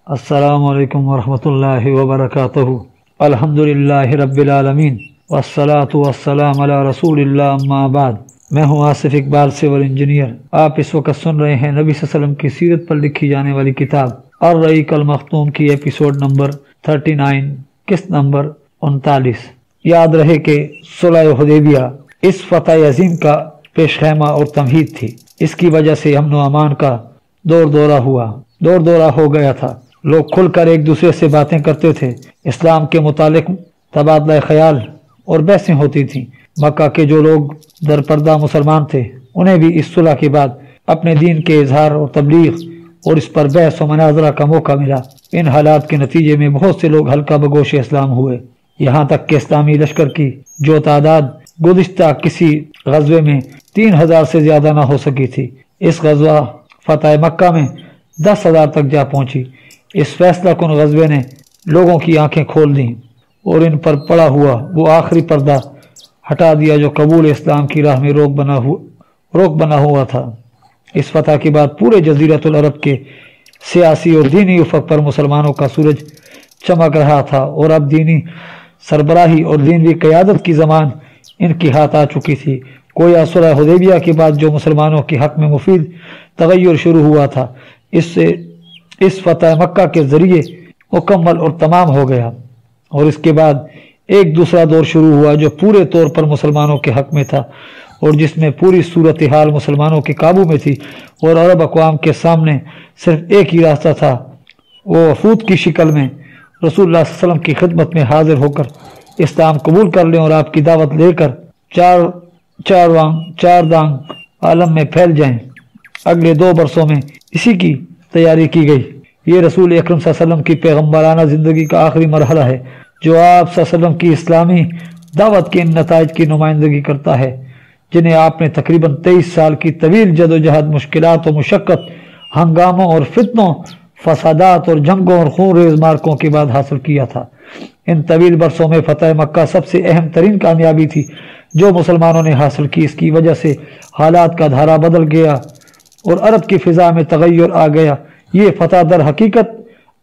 अस्सलामु अलैकुम वरहमतुल्लाहि वबरकातुहू। अल्हम्दुलिल्लाहि रब्बिल आलमीन वस्सलातु वस्सलाम अला रसूलिल्लाह अम्मा बाद। मैं हूँ आसिफ इकबाल, सिविल इंजीनियर। आप इस वक्त सुन रहे हैं नबी सल्लल्लाहु अलैहि वसल्लम की सीरत पर लिखी जाने वाली किताब अर्रईक अल मख्तूम की एपिसोड नंबर 39, किस्त नंबर 39। याद रहे कि सुलह हुदैबिया इस फतह अजीम का पेशखैमा और तमहीद थी। इसकी वजह से अमन व अमान का दौर दौरा हो गया था। लोग खुलकर एक दूसरे से बातें करते थे। इस्लाम के मुतालिक तबादला ख्याल और बहसें होती थीं। मक्का के जो लोग दरपर्दा मुसलमान थे उन्हें भी इस सुलह के बाद अपने दीन के इजहार और तबलीग और इस पर बहस व मनाजरा का मौका मिला। इन हालात के नतीजे में बहुत से लोग हल्का बगोश इस्लाम हुए। यहाँ तक कि इस्लामी लश्कर की जो तादाद गुज़िश्ता किसी गज़वे में 3000 से ज्यादा न हो सकी थी, इस गज़वा फतह मक्का में 10,000 तक जा पहुंची। इस फैसला कुन गज़वे ने लोगों की आंखें खोल दी और इन पर पड़ा हुआ वो आखिरी पर्दा हटा दिया जो कबूल इस्लाम की राह में रोक बना हुआ था। इस फतह के बाद पूरे जज़ीरतुल अरब के सियासी और दीनी उफ़क़ पर मुसलमानों का सूरज चमक रहा था और अब दीनी सरबराही और दीनी क़यादत की ज़मान इनके हाथ आ चुकी थी। गोया सुलह हुदैबिया के बाद जो मुसलमानों के हक़ में मुफीद तग़य्युर शुरू हुआ था, इससे इस फतह मक्का के ज़रिए मुकम्मल और तमाम हो गया। और इसके बाद एक दूसरा दौर शुरू हुआ जो पूरे तौर पर मुसलमानों के हक़ में था और जिसमें पूरी सूरत हाल मुसलमानों के काबू में थी और अरब अक़वाम के सामने सिर्फ एक ही रास्ता था, वो वफूद की शिकल में रसूलुल्लाह सल्लल्लाहु अलैहि वसल्लम की खिदमत में हाजिर होकर इस्लाम कबूल कर लें और आपकी दावत लेकर चार दांग आलम में फैल जाएं। अगले 2 बरसों में इसी की तैयारी की गई। ये रसूल अकरम सल्लल्लाहु अलैहि वसल्लम की पैगम्बराना ज़िंदगी का आखिरी मरहला है जो आप सल्लल्लाहु अलैहि वसल्लम की इस्लामी दावत के इन नताइज की नुमाइंदगी करता है जिन्हें आपने तकरीबन 23 साल की तवील जदोजहद, मुश्किलात और मुशक्क़त, हंगामों और फितनों, फसादात और जंगों और खून रेज़ मार्कों के बाद हासिल किया था। इन तवील बरसों में फतह मक्का सबसे अहम तरीन कामयाबी थी जो मुसलमानों ने हासिल की। इसकी वजह से हालात का धारा बदल गया और अरब की फ़िज़ा में तग़य्युर आ गया। ये फतह दर हकीकत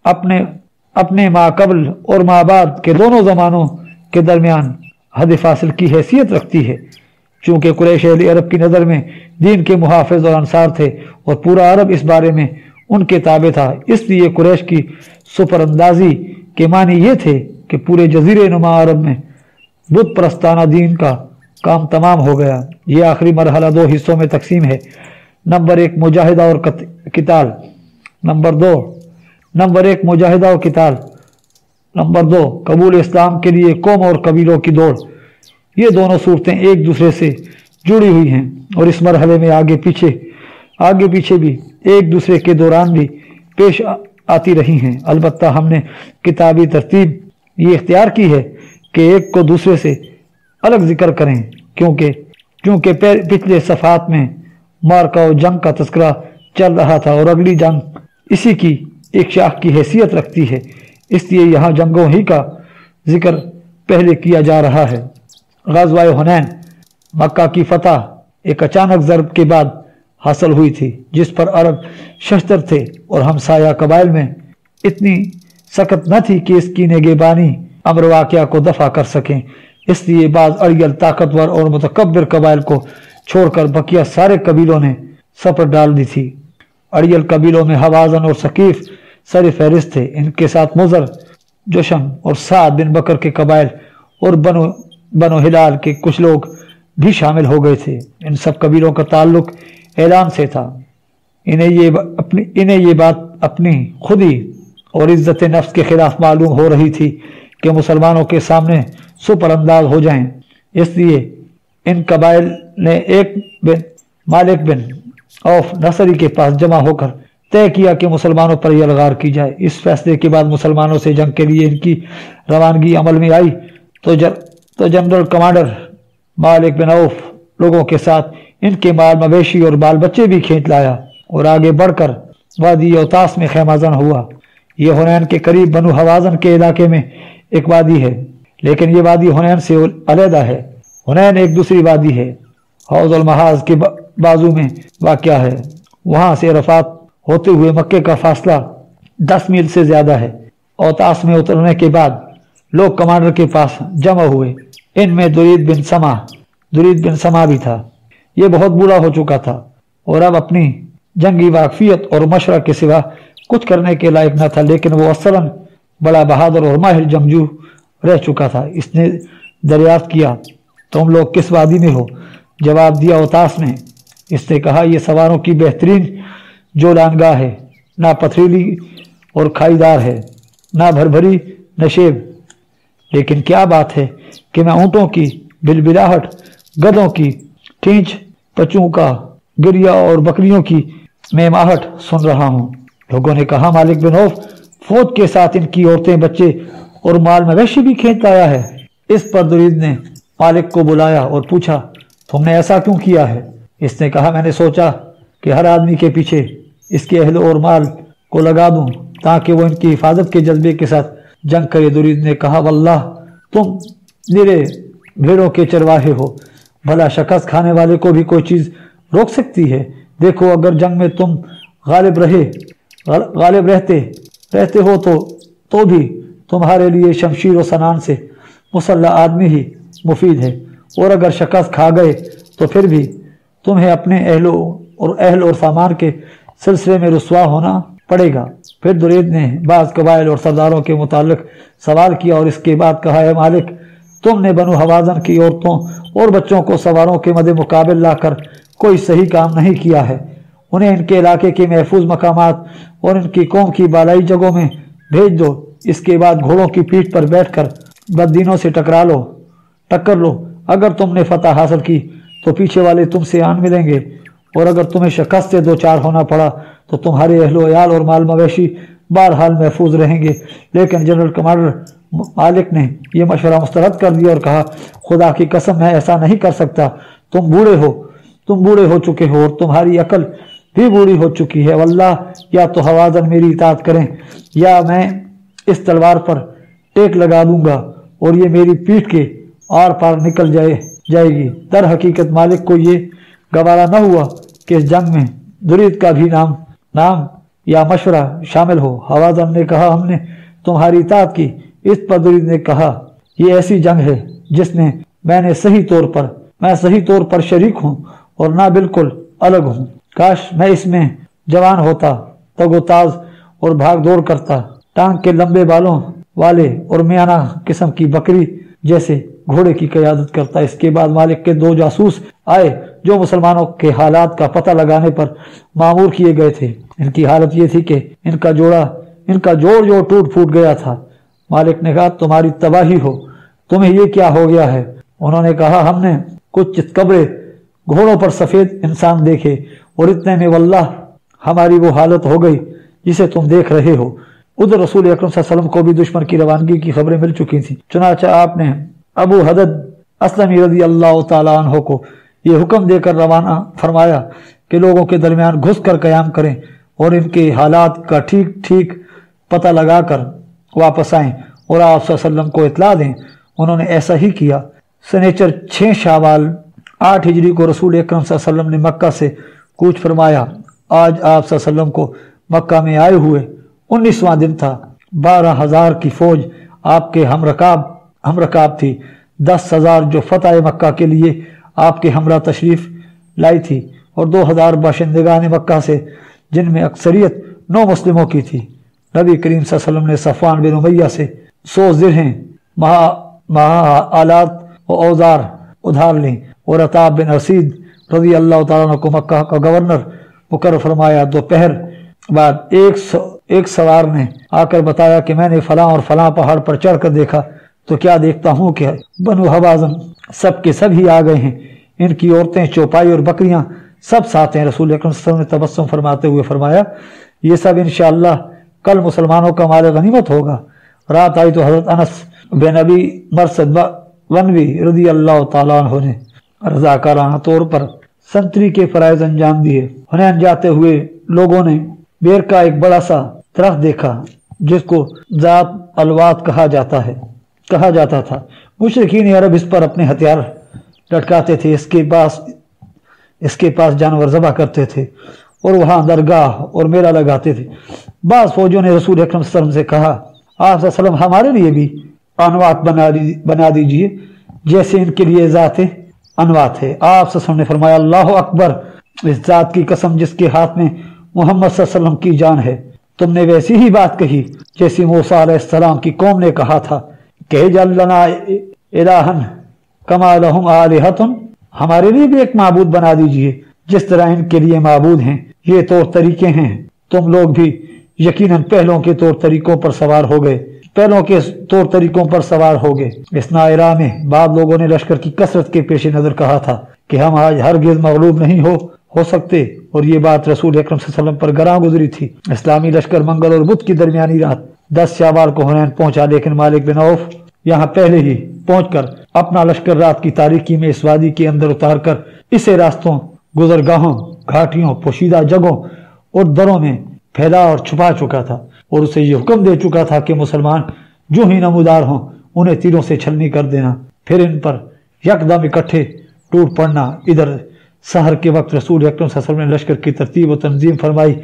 अपने माक़बल और माबाद के दोनों ज़मानों के दरमियान हद फासिल की हैसियत रखती है। चूँकि कुरैश अहले अरब की नज़र में दीन के मुहाफ़िज़ और अंसार थे और पूरा अरब इस बारे में उनके ताबे था, इसलिए कुरैश की सुपरअंदाज़ी के मानी ये थे कि पूरे जज़ीरे नुमा अरब में बुत परस्ताना दीन का काम तमाम हो गया। ये आखिरी मरहला 2 हिस्सों में तकसीम है। नंबर 1 मुजाहिदा और किताल। नंबर 1 मुजाहिदा और किताल। नंबर 2 कबूल इस्लाम के लिए कौम और कबीलों की दौड़। ये दोनों सूरतें एक दूसरे से जुड़ी हुई हैं और इस मरहले में आगे पीछे भी एक दूसरे के दौरान भी पेश आती रही हैं। अलबत्ता हमने किताबी तरतीब ये इख्तियार की है कि एक को दूसरे से अलग जिक्र करें क्योंकि पिछले सफ़ात में मार्का और जंग का तज़किरा चल रहा था और अगली जंग इसी की एक शाख की हैसियत रखती है, इसलिए यहाँ जंगों ही का जिक्र पहले किया जा रहा है। ग़ज़वा हुनैन मक्का की फतह एक अचानक ज़रब के बाद हासिल हुई थी जिस पर अरब शस्त्र थे और हमसाया कबाइल में इतनी सख्त न थी कि इसकी निगहबानी अमर वाक़या को दफ़ा कर सकें। इसलिए बाज़ अड़ियल, ताकतवर और मुतकब्बिर कबाइल को छोड़कर बकिया सारे कबीलों ने सफ़र डाल दी थी। अड़ियल कबीलों में हवाज़न और सकीफ़ सर फहरिस्त थे। इनके साथ मुज़र, जोशम और साद बिन बकर के कबाइल और बनो हिलाल के कुछ लोग भी शामिल हो गए थे। इन सब कबीलों का ताल्लुक ऐलान से था। इन्हें ये बात अपनी खुदी और इज्जत नफ्स के खिलाफ मालूम हो रही थी कि मुसलमानों के सामने सुपरअंदाज हो जाएं। इसलिए इन कबाइल ने मालिक बिन औफ नसरी के पास जमा होकर तय किया कि मुसलमानों पर यलगार की जाए। इस फैसले के बाद मुसलमानों से जंग के लिए इनकी रवानगी अमल में आई तो जनरल कमांडर मालिक बिन औफ लोगों के साथ इनके माल मवेशी और बाल बच्चे भी खींच लाया और आगे बढ़कर वादी औतास में खैमाजन हुआ। ये हुनैन के करीब बनु हवाज़न के इलाके में एक वादी है, लेकिन ये वादी हुनैन से अलहदा है। हुनैन एक दूसरी वादी है, हौज़ुल महाज के बाजू में वाक़या है। वहाँ से अरफात होते हुए मक्के का फासला 10 मील से ज्यादा है। औतास में उतरने के बाद लोग कमांडर के पास जमा हुए। इनमें दुरीद बिन समा भी था। ये बहुत बूढ़ा हो चुका था और अब अपनी जंगी वाकफियत और मशरा के सिवा कुछ करने के लायक न था, लेकिन वो असलन बड़ा बहादुर और माहिर जंगजू रह चुका था। इसने दरियाफ्त किया, तुम लोग किस वादी में हो? जवाब दिया, औतास ने। इसने कहा, ये सवारों की बेहतरीन जोलानगाह है, ना पथरीली और खाईदार है, ना भरभरी नशेब। लेकिन क्या बात है कि मैं ऊँटों की बिलबिलाहट, गधों की खींच, पचों का गिरिया और बकरियों की मेमाहट सुन रहा हूँ। लोगों ने कहा, मालिक बिन औफ फौज के साथ इनकी औरतें, बच्चे और माल मवेशी भी खींच लाया है। इस पर दुरीद ने मालिक को बुलाया और पूछा, तुमने ऐसा क्यों किया है? इसने कहा, मैंने सोचा कि हर आदमी के पीछे इसके अहल और माल को लगा दूं ताकि वो इनकी हिफाजत के जज्बे के साथ जंग करे। दुरीद ने कहा, वल्लाह तुम निरे भेड़ों के चरवाहे हो, भला शिकस्त खाने वाले को भी कोई चीज रोक सकती है? देखो, अगर जंग में तुम गालिब रहते हो तो भी तुम्हारे लिए शमशीर और सनान से मुसल्ला आदमी ही मुफीद है, और अगर शिकस्त खा गए तो फिर भी तुम्हें अपने अहल और सामान के सिलसिले में रुसवा होना पड़ेगा। फिर दुरीद ने बाज़ कबाइल और सरदारों के मुतालिक सवाल किया और इसके बाद कहा, है मालिक, तुमने बनु हवाज़न की औरतों और बच्चों को सवारों के मद्दे मुकाबिल लाकर कोई सही काम नहीं किया है। उन्हें इनके इलाके के महफूज मकामात और इनकी कौम की बालाई जगहों में भेज दो। इसके बाद घोड़ों की पीठ पर बैठकर बददीनों से टक्कर लो। अगर तुमने फतह हासिल की तो पीछे वाले तुमसे आन मिलेंगे, और अगर तुम्हें शिकस्त से दो चार होना पड़ा तो तुम्हारे अहलो याल और माल मवेशी बहरहाल महफूज रहेंगे। लेकिन जनरल कमांडर मालिक ने यह मशवरा मुस्तरद कर दिया और कहा, खुदा की कसम, मैं ऐसा नहीं कर सकता। तुम बूढ़े हो चुके हो और तुम्हारी अकल भी बूढ़ी हो चुकी है। वल्लाह, या तो हवाज़न मेरी इताअत करें या मैं इस तलवार पर टेक लगा दूंगा और ये मेरी पीठ के आर पार निकल जाएगी। दर हकीकत मालिक को ये गवारा न हुआ कि इस जंग में दुरीद का भी नाम या मशवरा शामिल हो। हवाज़न ने कहा, हमने तुम्हारी इताअत की। इस पर दुरीद ने कहा, ये ऐसी जंग है जिसमें मैं सही तौर पर शरीक हूँ और ना बिल्कुल अलग हूँ। काश मैं इसमें जवान होता, तगोताज और भाग दौड़ करता, टांग के लंबे बालों वाले और मियाना किस्म की बकरी जैसे घोड़े की क़यादत करता। इसके बाद मालिक के 2 जासूस आए जो मुसलमानों के हालात का पता लगाने पर मामूर किए गए थे। इनकी हालत ये थी कि इनका जोड़ टूट फूट गया था। मालिक ने कहा, तुम्हारी तबाही हो, तुम्हें ये क्या हो गया है? उन्होंने कहा, हमने कुछ चितकबरे घोड़ों पर सफेद इंसान देखे और इतने में वल्लाह हमारी वो हालत हो गई जिसे तुम देख रहे हो। उधर रसूल अकरम सल्लल्लाहु अलैहि वसल्लम को भी दुश्मन की रवानगी की खबरें मिल चुकी थी। चुनांचे आपने अबू हदद अस्लमी रज़ी अल्लाह तआला अन्हु को ये हुक्म देकर रवाना फरमाया कि लोगों के दरमियान घुस कर क़याम करें और इनके हालात का ठीक पता लगाकर वापस आएं और आप सल्लल्लाहु अलैहि वसल्लम को इत्ला दें। उन्होंने ऐसा ही किया। सनेचर 6 शावाल 8 हिजरी को रसूल अकरम सल्लल्लाहु अलैहि वसल्लम ने मक्का से कूच फरमाया। आज आप सल्लल्लाहु अलैहि वसल्लम को मक्का में आए हुए 19वां दिन था। 12,000 की फौज आपके हमरकाब थी। 10,000 जो फतह मक्का के लिए आपके हमरा तशरीफ लाई थी और 2,000 बाशिंदगान मक्का से, जिनमें अक्सरियत 9 मुस्लिमों की थी। नबी करीम सल्लल्लाहु अलैहि वसल्लम ने सफ़वान बिन उमैया से 100 ज़िरहें महा आलात और औजार उधार ली और अताब बिन असीद रज़ी अल्लाह तआला अन्हु को मक्का का गवर्नर मुकर्रर फरमाया। दोपहर बाद एक सवार ने आकर बताया कि मैंने फलां और फलां पहाड़ पर चढ़कर देखा तो क्या देखता हूँ कि बनु हवाज़न सब के सब ही आ गए हैं। इनकी औरतें, चौपाई और बकरियां सब साथ हैं। रसूल अकरम सल्लल्लाहु अलैहि वसल्लम ने तबस्सुम फरमाते हुए फरमाया, ये सब इंशाअल्लाह कल मुसलमानों का माल गनीमत होगा। रात आई तो हजरत अनस बिन अबी मरसद वनवी रज़ी अल्लाह तआला अन्हु ने रज़ाकाराना तौर पर संतरी के फराइज अंजाम दिए। हुनैन जाते हुए लोगों ने बेर का एक बड़ा सा दरख्त देखा जिसको ज़ात अलवात कहा जाता था। मुशरिकीन अरब इस पर अपने हथियार लटकाते थे, इसके पास जानवर ज़बह करते थे اور وہاں درگاہ اور میلہ لگاتے تھے۔ بعض فوجوں نے رسول اکرم صلی اللہ علیہ وسلم سے کہا آپ صلی اللہ علیہ وسلم ہمارے لیے بھی انوات بنا دیجئے جیسے ان کے لیے ذات انوات ہے۔ آپ صلی اللہ علیہ وسلم نے فرمایا اللہ اکبر، اس ذات کی قسم جس کے ہاتھ میں محمد صلی اللہ علیہ وسلم کی جان ہے، تم نے ویسی ہی بات کہی جیسی موسیٰ علیہ السلام کی قوم نے کہا تھا کہ اجعل لنا الہا کما لہم آلہۃ، ہمارے لیے بھی ایک معبود بنا دیجئے جس طرح ان کے لیے معبود ہیں۔ یہ طور طریقے ہیں، تم لوگ بھی یقیناً پہلوں کے طور طریقوں پر سوار ہو گئے، پہلوں کے طور طریقوں پر سوار ہو گئے۔ اس نائرہ میں بعض لوگوں نے لشکر کی کثرت کے پیش نظر کہا تھا کہ ہم آج ہرگز مغلوب نہیں ہو سکتے، اور یہ بات رسول اکرم صلی اللہ علیہ وسلم پر گراں گزری تھی۔ اسلامی لشکر منگل اور بدھ کی درمیانی رات 10 شوال کو حنین پہنچا، لیکن مالک بن عوف یہاں پہلے ہی پہنچ کر اپنا لشکر رات کی تاریکی میں اس وادی کے اندر اتار کر اسے راستوں، گزرگاہوں، گھاٹیوں، پوشیدہ جگہوں اور دروں میں پھیلا اور چھپا چکا تھا، اور اسے یہ حکم دے چکا تھا کہ مسلمان جو ہی نمودار ہوں انہیں تیروں سے چھلنی کر دینا، پھر ان پر یکدم اکٹھے ٹوٹ پڑنا۔ ادھر سحر کے وقت رسول اکرم صلی اللہ علیہ وسلم نے لشکر کی ترتیب و تنظیم فرمائی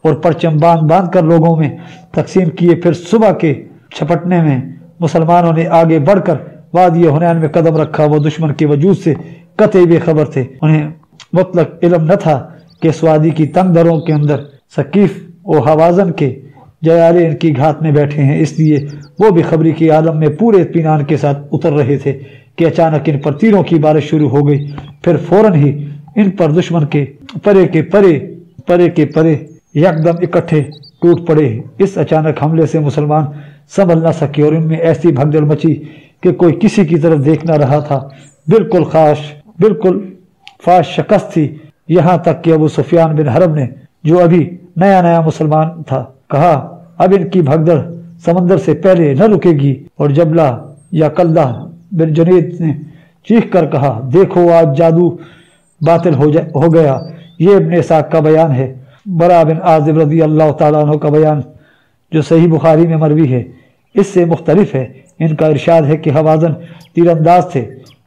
اور پرچم باندھ کر لوگوں میں تقسیم کیے۔ پھر صبح کے چھپٹنے میں مسلمانوں نے آگے بڑھ کر وادی حنین میں قدم رکھا۔ وہ دشمن کے وجود سے قطعی بے خبر تھے، انہیں مطلق علم نہ تھا کہ اس وادی کی تنگ دروں کے اندر ثقیف و حوازن کے جیارے ان کی گھات میں بیٹھے ہیں، اس لیے وہ بے خبری کے عالم میں پورے اطمینان کے ساتھ اتر رہے تھے کہ اچانک ان پر تیروں کی بارش شروع ہو گئی۔ پھر فوراً ہی ان پر دشمن کے پرے کے پرے یکدم اکٹھے ٹوٹ پڑے۔ اس اچانک حملے سے مسلمان سنبھل نہ سکے اور ان میں ایسی بھگدڑ مچی کہ کوئی کسی کی طرف دیکھ نہ رہا تھا۔ بالکل فاش شکست تھی، یہاں تک کہ ابو سفیان بن حرب نے، جو ابھی نیا مسلمان تھا، کہا اب ان کی بھگدڑ سمندر سے پہلے نہ رکے گی، اور جبلہ یا کلدہ بن جنید نے چیخ کر کہا دیکھو آج جادو باطل ہو گیا۔ یہ ابن اسحاق کا بیان ہے۔ برا بن عازب رضی اللہ تعالیٰ عنہ کا بیان جو صحیح بخاری میں مروی ہے اس سے مختلف ہے۔ ان کا ارشاد ہے کہ حوازن تیر انداز تھے،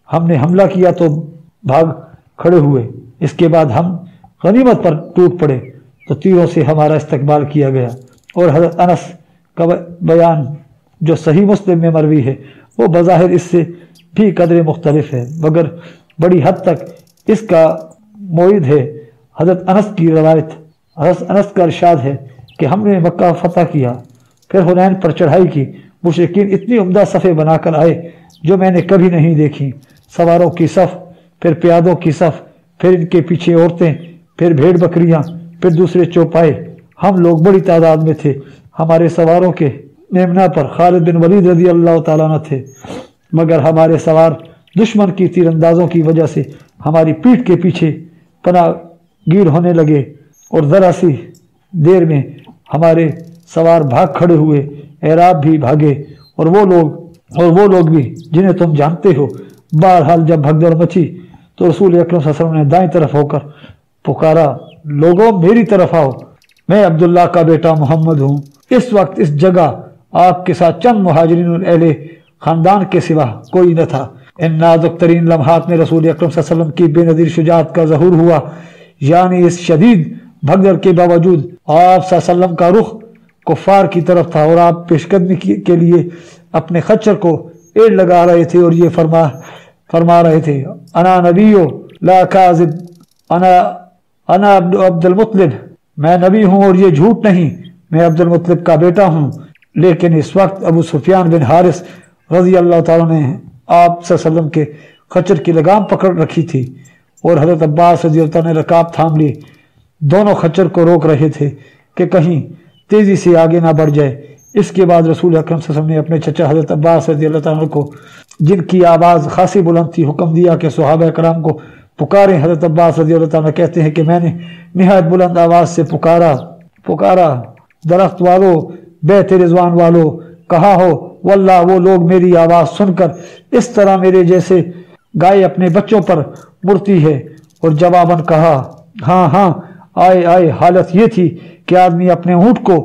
ہم نے حملہ کیا تو بھاگ کھڑے ہوئے، اس کے بعد ہم غنیمت پر ٹوٹ پڑے تو تیروں سے ہمارا استقبال کیا گیا۔ اور حضرت انس کا بیان جو صحیح مسلم میں مروی ہے وہ بظاہر اس سے بھی قدر مختلف ہے، مگر بڑی حد تک اس کا موعد ہے۔ حضرت انس کی روایت، حضرت انس کا ارشاد ہے کہ ہم نے مکہ فتح کیا، پھر حنین پر چڑھائی کی، مشرکین اتنی عمدہ صفیں بنا کر آئے جو میں نے کبھی نہیں دیکھی، سواروں کی صف، پھر پیادوں کی صف، پھر ان کے پیچھے عورتیں، پھر بھیڑ بکریاں، پھر دوسرے چوپائے۔ ہم لوگ بڑی تعداد میں تھے، ہمارے سواروں کے میمنہ پر خالد بن ولید رضی اللہ تعالیٰ عنہ تھے، مگر ہمارے سوار دشمن کی تیر اندازوں کی وجہ سے ہماری پیٹھ کے پیچھے پناہ گیر ہونے لگے، اور ذرا سی دیر میں ہمارے سوار بھاگ کھڑے ہوئے، اعراب بھی بھاگے، اور وہ لوگ بھی جنہیں تم جانتے ہو۔ بہرحال جب بھگدڑ مچی تو رسول اکرم صلی اللہ علیہ وسلم نے دائیں طرف ہو کر پکارا لوگوں میری طرف آؤ، میں عبداللہ کا بیٹا محمد ہوں۔ اس وقت اس جگہ آپ کے ساتھ چند مہاجرین اور اہل خاندان کے سوا کوئی نہ تھا۔ ان نازک ترین لمحات میں رسول اکرم صلی اللہ علیہ وسلم کی بے نظیر شجاعت کا ظہور ہوا، یعنی اس شدید بھگدڑ کے باوجود آپ صلی اللہ علیہ وسلم کا رخ کفار کی طرف تھا، اور آپ پیش قدمی کے لیے اپنے خچر کو ایڑ لگا رہے تھے اور یہ فرما رہے تھے انا نبیو لا کاذب، انا عبد المطلب، میں نبی ہوں اور یہ جھوٹ نہیں، میں عبد المطلب کا بیٹا ہوں۔ لیکن اس وقت ابو سفیان بن حارث رضی اللہ تعالیٰ نے آپ صلی اللہ علیہ وسلم کے خچر کی لگام پکڑ رکھی تھی، اور حضرت عباس رضی اللہ عنہ نے رکاب تھام لی، دونوں خچر کو روک رہے تھے کہ کہیں تیزی سے آگے نہ بڑھ جائے۔ اس کے بعد رسول اکرم صلی اللہ علیہ وسلم نے اپنے چچا حضرت عباس رضی اللہ عنہ کو، جن کی آواز خاصی بلند تھی، حکم دیا کہ صحابہ کرام کو پکاریں۔ حضرت عباس رضی اللہ عنہ کہتے ہیں کہ میں نے نہایت بلند آواز سے پکارا درخت والو، بیت رضوان والو، کہا ہو واللہ وہ لوگ میری آواز سن کر اس طرح میرے جیسے گائے اپنے بچوں پر مڑتی ہے، اور جواباً کہا ہاں آئے۔ حالت یہ تھی کہ آدمی اپنے اونٹ کو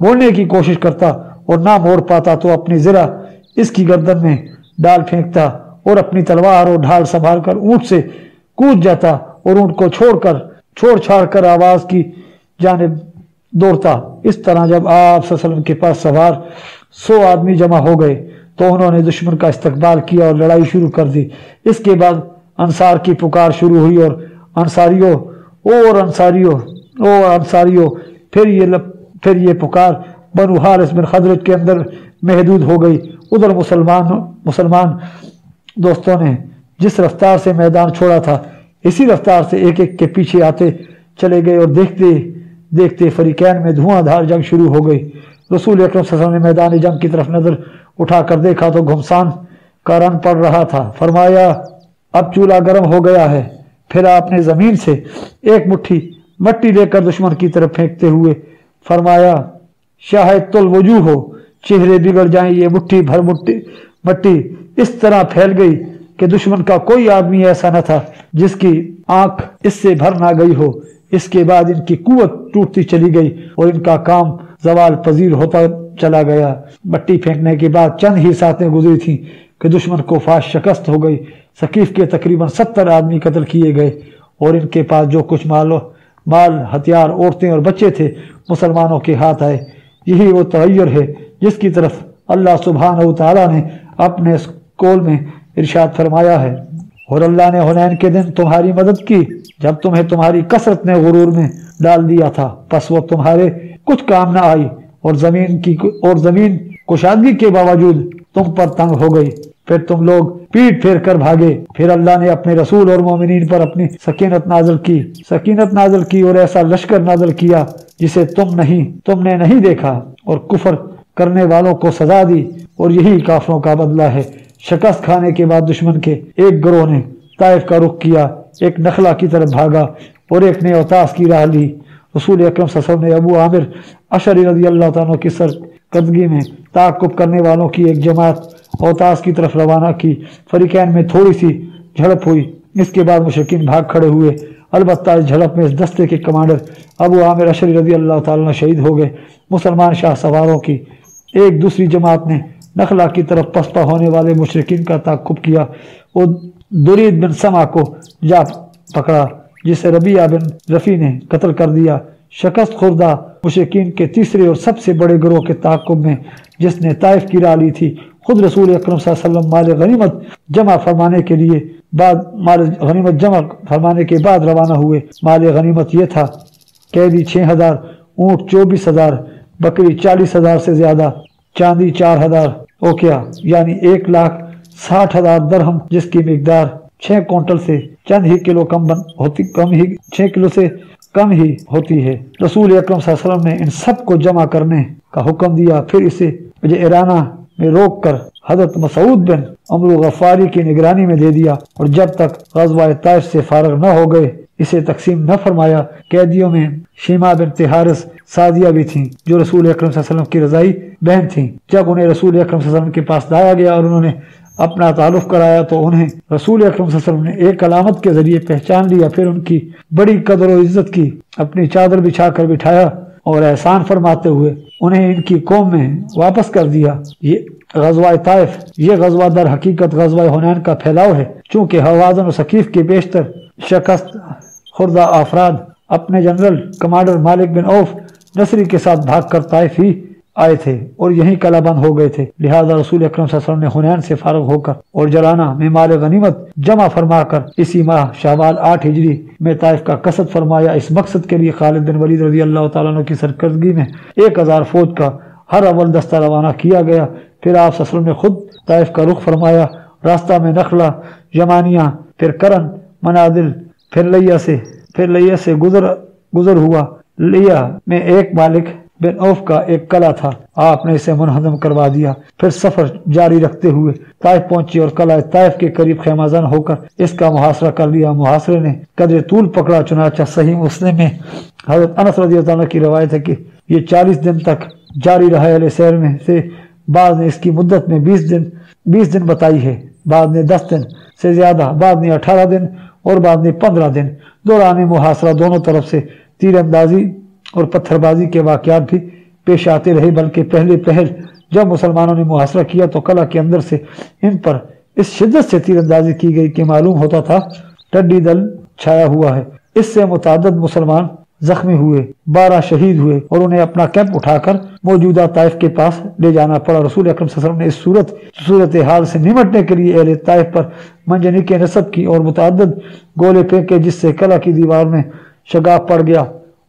موڑنے کی کوشش کرتا اور نہ موڑ پاتا تو اپنی زرہ اس کی گردن میں ڈال پھینکتا اور اپنی تلوار اور ڈھال سنبھال کر اونٹ سے کود جاتا اور اونٹ کو چھوڑ چھاڑ کر آواز کی जानिब दौड़ता। इस तरह जब आप सल्लल्लाहु अलैहि वसल्लम के पास सवार 100 आदमी जमा हो गए तो उन्होंने दुश्मन का इस्तकबाल किया और लड़ाई शुरू कर दी। इसके बाद अंसार की पुकार शुरू हुई और अंसारियों फिर ये पुकार बनु हारिस बिन खजरज के अंदर महदूद हो गई। उधर मुसलमान दोस्तों ने जिस रफ्तार से मैदान छोड़ा था इसी रफ्तार से एक एक के पीछे आते चले गए और देखते देखते फरीकैन में धुआंधार जंग शुरू हो गई। रसूल अकरम सल्लल्लाहु अलैहि वसल्लम ने मैदान जंग की तरफ नजर उठाकर देखा तो घुमसान का रन पड़ रहा था। फरमाया अब चूल्हा गर्म हो गया है। फिर आपने जमीन से एक मुट्ठी मट्टी लेकर दुश्मन की तरफ फेंकते हुए फरमाया शायद तुल वजू हो, चेहरे बिगड़ जाएं। ये मुट्ठी भर मट्टी इस तरह फैल गई कि दुश्मन का कोई आदमी ऐसा न था जिसकी आंख इससे भर ना गई हो। इसके बाद इनकी कुव्वत टूटती चली गई और इनका काम जवाल पजीर होता चला गया। मट्टी फेंकने के बाद चंद ही सातें गुजरी थी कि दुश्मन को फाश शिकस्त हो गई। सकीफ के तकरीबन 70 आदमी कत्ल किए गए और इनके पास जो कुछ माल हथियार औरतें और बच्चे थे मुसलमानों के हाथ आए। यही वो तगय्युर है जिसकी तरफ अल्लाह सुब्हानहू व तआला ने अपने कौल में इरशाद फरमाया है। और अल्लाह ने हुनैन के दिन तुम्हारी मदद की जब तुम्हें तुम्हारी कसरत ने गुरूर में डाल दिया था, बस वो तुम्हारे कुछ काम न आई और जमीन कुशादगी के बावजूद तुम पर तंग हो गई। फिर तुम लोग पीठ फेर कर भागे। फिर अल्लाह ने अपने रसूल और मोमिनीन पर अपनी सकीनत नाज़िल की और ऐसा लश्कर नाज़िल किया जिसे तुमने नहीं देखा और कुफर करने वालों को सजा दी। और यही काफरों का बदला है। शिकस्त खाने के बाद दुश्मन के एक गिरोह ने ताइफ का रुख किया, एक नखला की तरफ भागा और एक ने औतास की राह ली। रसूल अकरम सल्लल्लाहु अलैहि वसल्लम ने अबू आमिर अशरी रज़ियल्लाहु अन्हु की सरकर्दगी में ताक़ुब करने वालों की एक जमात औतास की तरफ रवाना की। फरीकैन में थोड़ी सी झड़प हुई। इसके बाद मुशरिकीन भाग खड़े हुए। अलबत्ता इस झड़प में इस दस्ते के कमांडर अबू आमिर अशरी रज़ियल्लाहु ताला अन्हु शहीद हो गए। मुसलमान शाह सवारों की एक दूसरी जमात ने नखला की तरफ पसपा होने वाले मुशरिकीन का ताक़ुब किया और दुरीद बिन समा को जा पकड़ा जिसे रबिया बिन रफ़ी ने कत्ल कर दिया। शिकस्त खुर्दा मुशरिकीन के तीसरे और सबसे बड़े गिरोह के ताक़ुब में जिसने ताइफ की राह ली थी खुद रसूल अकरम सल्लल्लाहु अलैहि वसल्लम माल गनीमत जमा फरमाने के बाद रवाना हुए। माल गनीमत ये था कैदी 6000, ऊँट 24000, बकरी 40000 से ज्यादा, चांदी 4000 ओकिया यानी 1,60,000 दरहम जिसकी मिकदार 6 क्विंटल से चंद ही किलो 6 किलो से कम ही होती है। रसूल अकरम सल्लल्लाहु अलैहि वसल्लम ने इन सब को जमा करने का हुक्म दिया। फिर इसे इराना में रोक कर हजरत मसूद बिन अमरू गफारी की निगरानी में दे दिया और जब तक ग़ज़वा ताइफ से फारग न हो गए इसे तकसीम न फरमाया। कैदियों में शीमा बिन हारिस सादिया भी थीं जो रसूल अकरम सल्लल्लाहु अलैहि वसल्लम की रज़ाई बहन थीं। जब उन्हें रसूल अकरम सल्लल्लाहु अलैहि वसल्लम के पास लाया गया और उन्होंने अपना ताल्लुक़ कराया तो उन्हें रसूल अकरम सल्लल्लाहु अलैहि वसल्लम ने एक अलामत के जरिए पहचान लिया। फिर उनकी बड़ी कदर और इज्जत की, अपनी चादर बिछा कर बिठाया और एहसान फरमाते हुए उन्हें इनकी कौम में वापस कर दिया। ये ग़ज़वा ताइफ ये ग़ज़वा दर हकीकत ग़ज़वा हुनैन का फैलाव है। चूँकि हवाज़न और सकीफ के बेशतर शिकस्त खुर्दा अफराद अपने जनरल कमांडर मालिक बिन औफ नसरी के साथ भाग कर ताइफ ही आए थे और यहीं कलाबंद हो गए थे। लिहाजा रसूल अकरम सल्लल्लाहु अलैहि वसल्लम ने हुनैन से फारग होकर और जलाना में माल गनीमत जमा फरमाकर इसी माह शावाल 8 हिजरी में ताइफ का कसद फरमाया। इस मकसद के लिए खालिद बिन वलीद रज़ियल्लाहु ताला अन्हु की सरकर्दगी में 1000 फौज का हर अव्वल दस्ता रवाना किया गया। फिर आप सल्लल्लाहु अलैहि वसल्लम ने खुद ताइफ का रुख फरमाया। रास्ता में नखला, यमानिया, फिर करन, मनादिल, फिर लैया से गुजर हुआ। लिया में एक मालिक बिन औफ का एक कला था, आपने इसे मुनहदम करवा दिया। फिर सफर जारी रखते हुए ताइफ पहुंची और कला ताइफ के करीब खैमाजान होकर इसका मुहासरा कर लिया। मुहासरे ने कदर तूल पकड़ा। चुनाचा सही मुस्लिम में हज़रत अनस रज़ियल्लाहु अन्हु की रवायत है कि ये 40 दिन तक जारी रहा। अहले सैर में से बाद ने इसकी मुद्दत में 20 दिन बताई है, बाद ने 10 दिन से ज्यादा, बाद ने 18 दिन और बाद ने 15 दिन। दौरान मुहासरा दोनों तरफ से तीरंदाजी और पत्थरबाजी के वाक़यात भी पेश आते रहे। बल्कि पहले पहल जब मुसलमानों ने मुहासरा किया तो कला के अंदर से इन पर इस शिद्दत से तीरंदाजी की गई कि मालूम होता था टड्डी दल छाया हुआ है। इससे मुताद्दद मुसलमान जख्मी हुए, 12 शहीद हुए और उन्हें अपना कैंप उठाकर मौजूदा ताइफ के पास ले जाना पड़ा। रसूल अकरम सल्लल्लाहु अलैहि वसल्लम ने इस सूरत हाल से निमटने के लिए अहले ताइफ पर मंजनिके नसब की और मुतअद्दिद गोले फेंके, जिससे कला की दीवार में शगाफ पड़ गया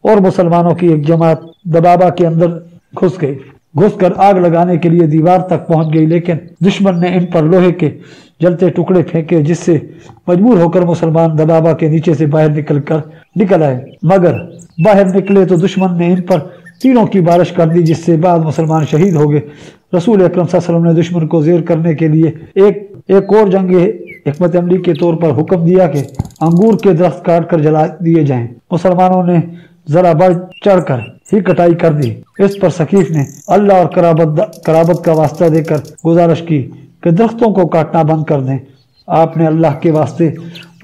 और मुसलमानों की एक जमात दबाबा के अंदर घुस गई। घुसकर आग लगाने के लिए दीवार तक पहुंच गई, लेकिन दुश्मन ने इन पर लोहे के जलते टुकड़े फेंके, जिससे मजबूर होकर मुसलमान दबाबा के नीचे से बाहर निकल आए। मगर बाहर निकले तो दुश्मन ने इन पर तीरों की बारिश कर दी, जिससे बाद मुसलमान शहीद हो गए। रसूल अकरम सल्लल्लाहु अलैहि वसल्लम ने दुश्मन को ज़ेर करने के लिए एक और जंग हिकमत अमली के तौर पर हुक्म दिया कि अंगूर के दरख्त काट कर जला दिए जाएं। मुसलमानों ने जरा बढ़ चढ़कर ही कटाई कर दी। इस पर सकीफ ने अल्लाह और कराबत का वास्ता देकर गुजारिश की कि दरख्तों को काटना बंद कर दें। आपने अल्लाह के वास्ते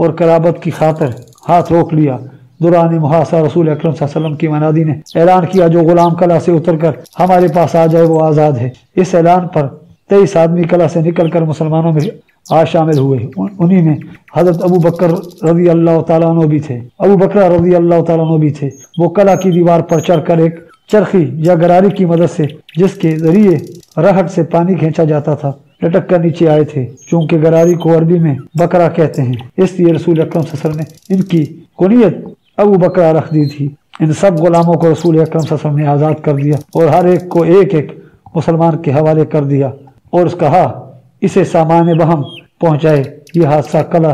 और कराबत की खातिर हाथ रोक लिया। दौरान मुहासा रसूल अकरम सल्लल्लाहु अलैहि वसल्लम की मनादी ने ऐलान किया, जो गुलाम कला से उतरकर हमारे पास आ जाए वो आज़ाद है। इस ऐलान पर 23 आदमी कला से निकलकर मुसलमानों में आज शामिल हुए। उन्हीं में हजरत अबू बकर रज़ी अल्लाह तआला अन्हु भी थे। अबू बकर रज़ी अल्लाह तआला अन्हु भी थे। वो कला की दीवार पर चढ़कर एक चरखी या गरारी की मदद से, जिसके जरिए रहट से पानी खींचा जाता था, लटक कर नीचे आए थे। चूंकि गरारी को अरबी में बकरा कहते हैं, इसलिए रसूल अकरम सल्लल्लाहु अलैहि वसल्लम ने इनकी कुनियत अबू बकरा रख दी थी। इन सब गुलामों को रसूल अकरम सल्लल्लाहु अलैहि वसल्लम ने आज़ाद कर दिया और हर एक को एक एक मुसलमान के हवाले कर दिया और कहा, इसे सामान बहम पहुंचाए। ये हादसा कला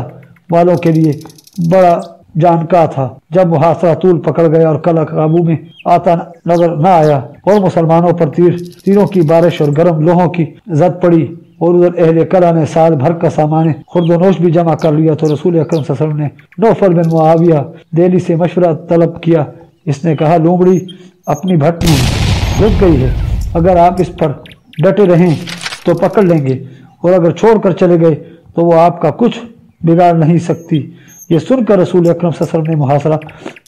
वालों के लिए बड़ा जानका था। जब मुहासरा तूल पकड़ गया और कला काबू में आता नजर न आया और मुसलमानों पर तीरों की बारिश और गर्म लोहों की जद पड़ी और उधर अहले कला ने साल भर का सामान खुर्दोनोश भी जमा कर लिया, तो रसूल अकरम सल्लल्लाहु अलैहि वसल्लम ने नौफल बिन मुआविया दिल्ली से मशवरा तलब किया। इसने कहा, लोमड़ी अपनी भट्ट में रुक गई है, अगर आप इस पर डटे रहें तो पकड़ लेंगे और अगर छोड़ कर चले गए तो वो आपका कुछ बिगाड़ नहीं सकती। ये सुनकर रसूल अकरम सल्लल्लाहु अलैहि वसल्लम ने मुहासरा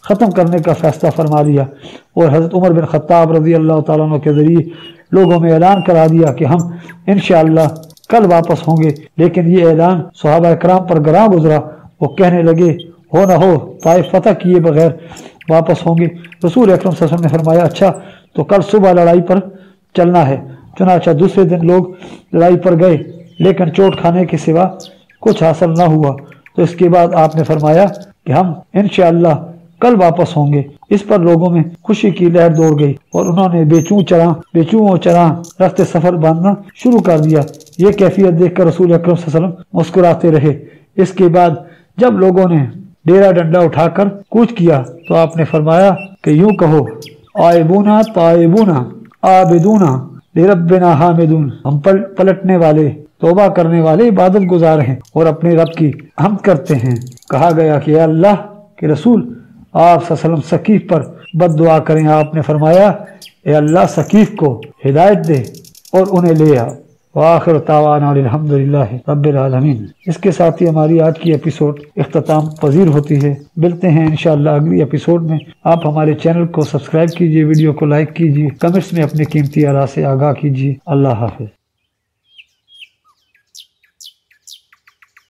ख़त्म करने का फैसला फरमा लिया और हज़रत उमर बिन ख़त्ताब रज़ी अल्लाह तआला अन्हु के ज़रिए लोगों में ऐलान करा दिया कि हम इंशाअल्लाह कल वापस होंगे। लेकिन ये ऐलान सहाबा इकराम पर गरां गुजरा। वो कहने लगे, हो न हो ताइफ फतह किए बगैर वापस होंगे। रसूल अकरम सल्लल्लाहु अलैहि वसल्लम ने फरमाया, अच्छा तो कल सुबह लड़ाई पर चलना है। चुनांचे दूसरे दिन लोग लड़ाई पर गए, लेकिन चोट खाने के सिवा कुछ हासिल न हुआ। तो इसके बाद आपने फरमाया कि हम इंशाअल्लाह कल वापस होंगे। इस पर लोगों में खुशी की लहर दौड़ गई और उन्होंने बेचू चरां रस्ते सफर बांधना शुरू कर दिया। ये कैफियत देखकर रसूल अकरम सल्लल्लाहु अलैहि वसल्लम मुस्कुराते रहे। इसके बाद जब लोगों ने डेरा डंडा उठाकर कूच किया तो आपने फरमाया कि यूं कहो, आइबूना ताइबूना आबिदूना लिरब्बिना हामिदून, हम पलटने वाले, तौबा करने वाले, इबादत गुजार हैं और अपने रब की हम्द करते हैं। कहा गया कि अल्लाह के रसूल आप सल्लल्लाहु अलैहि वसल्लम सकीफ पर बद्दुआ करें। आपने फरमाया, ए अल्लाह सकीफ को हिदायत दे और उन्हें ले आ। वाखिर तावाना अल्हम्दुलिल्लाहि रब्बिल आलमीन। इसके साथ ही हमारी आज की एपिसोड इख्तिताम पजीर होती है। मिलते हैं इंशाअल्लाह अगली एपिसोड में। आप हमारे चैनल को सब्सक्राइब कीजिए, वीडियो को लाइक कीजिए, कमेंट्स में अपने कीमती आरा से आगाह कीजिए। अल्लाह हाफिज।